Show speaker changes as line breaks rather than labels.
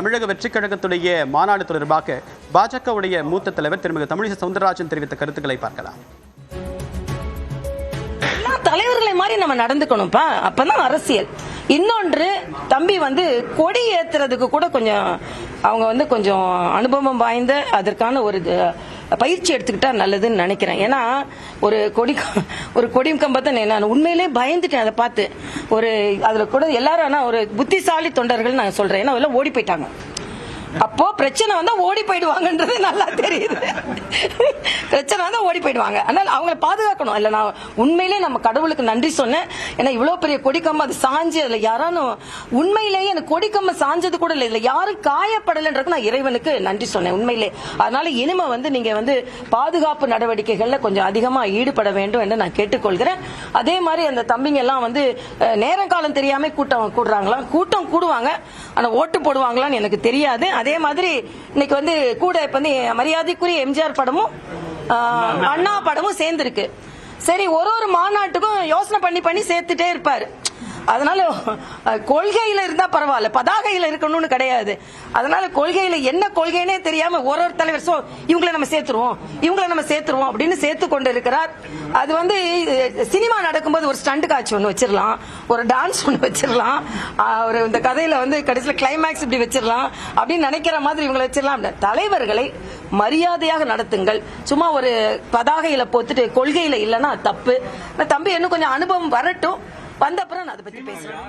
தமிழக வெற்றிக் கழகத்துடைய மாநாடு தொடர்பாக பாஜகவுடைய மூத்த தலைவர் திருமதி தமிழிசை சவுந்தரராஜன் தெரிவித்த கருத்துக்களை பார்க்கலாம்.
எல்லா தலைவர்களை மாதிரி நம்ம நடந்துக்கணும்ப்பா, அப்பதான் அரசியல். இன்னொன்று, தம்பி கொடி ஏத்துறதுக்கு கூட கொஞ்சம் அவங்க கொஞ்சம் அனுபவம் வாய்ந்த அதற்கான ஒரு பயிற்சி எடுத்துக்கிட்டா நல்லதுன்னு நினைக்கிறேன். ஏன்னா ஒரு கொடி கம்பத்தை நான் உண்மையிலே பயந்துட்டேன். அதை பார்த்து அதுல கூட எல்லாரும் ஒரு புத்திசாலி தொண்டர்கள் நான் சொல்றேன். ஏன்னா எல்லாம் ஓடி போயிட்டாங்க. அப்போ பிரச்சனை வந்தா ஓடி போயிடுவாங்கன்றது நல்லா தெரியுது. பிரச்சனை வந்தா ஓடி போயிடுவாங்க. அதனால அவங்களை பாதுகாக்கணும். இல்ல நான் உண்மையிலே நம்ம கடவுளுக்கு நன்றி சொன்னேன். ஏன்னா இவ்வளவு பெரிய கொடிக்கம்பம் அது சாஞ்சு அதுல யாரானும் உண்மையிலேயே எனக்கு கொடிக்கம்பம் சாஞ்சது கூட இல்லை, இதுல யாரும் காயப்படலைன்றது நான் இறைவனுக்கு நன்றி சொன்னேன் உண்மையிலே. அதனால இனிமே நீங்க பாதுகாப்பு நடவடிக்கைகள்ல கொஞ்சம் அதிகமா ஈடுபட வேண்டும் என்று நான் கேட்டுக்கொள்கிறேன். அதே மாதிரி அந்த தம்பிங்க எல்லாம் நேரம் காலம் தெரியாம கூட்டம் கூடுறாங்களா, கூட்டம் கூடுவாங்க, ஆனா ஓட்டு போடுவாங்களான்னு எனக்கு தெரியாது. அதே மாதிரி இன்னைக்கு கூட மரியாதைக்குரிய எம்ஜிஆர் படமும் அண்ணா படமும் சேர்ந்திருக்கு. சரி, ஒரு மாநாட்டுக்கும் யோசனை பண்ணி சேர்த்துட்டே இருப்பாரு. அதனால கொள்கையில இருந்தா பரவாயில்ல, பதாகையில இருக்கணும்னு கிடையாது. அதனால கொள்கையில என்ன கொள்கைன்னே தெரியாம ஒரு தலைவர் இவங்களை நம்ம சேர்த்துருவோம் அப்படின்னு சேர்த்து கொண்டு இருக்கிறார். அது சினிமா நடக்கும்போது ஒரு ஸ்டண்ட் காட்சி ஒண்ணு வச்சிடலாம், ஒரு டான்ஸ் ஒண்ணு வச்சிடலாம், ஒரு இந்த கதையில கடைசியில கிளைமேக்ஸ் இப்படி வச்சிடலாம் அப்படின்னு நினைக்கிற மாதிரி இவங்களை வச்சிடலாம். தலைவர்களை மரியாதையாக நடத்துங்கள். சும்மா ஒரு பதாகையில போத்துட்டு கொள்கையில இல்லைன்னா தப்பு. தம்பி இன்னும் கொஞ்சம் அனுபவம் வரட்டும், வந்த அப்புறம் நான் அதை பத்தி பேசுறேன்.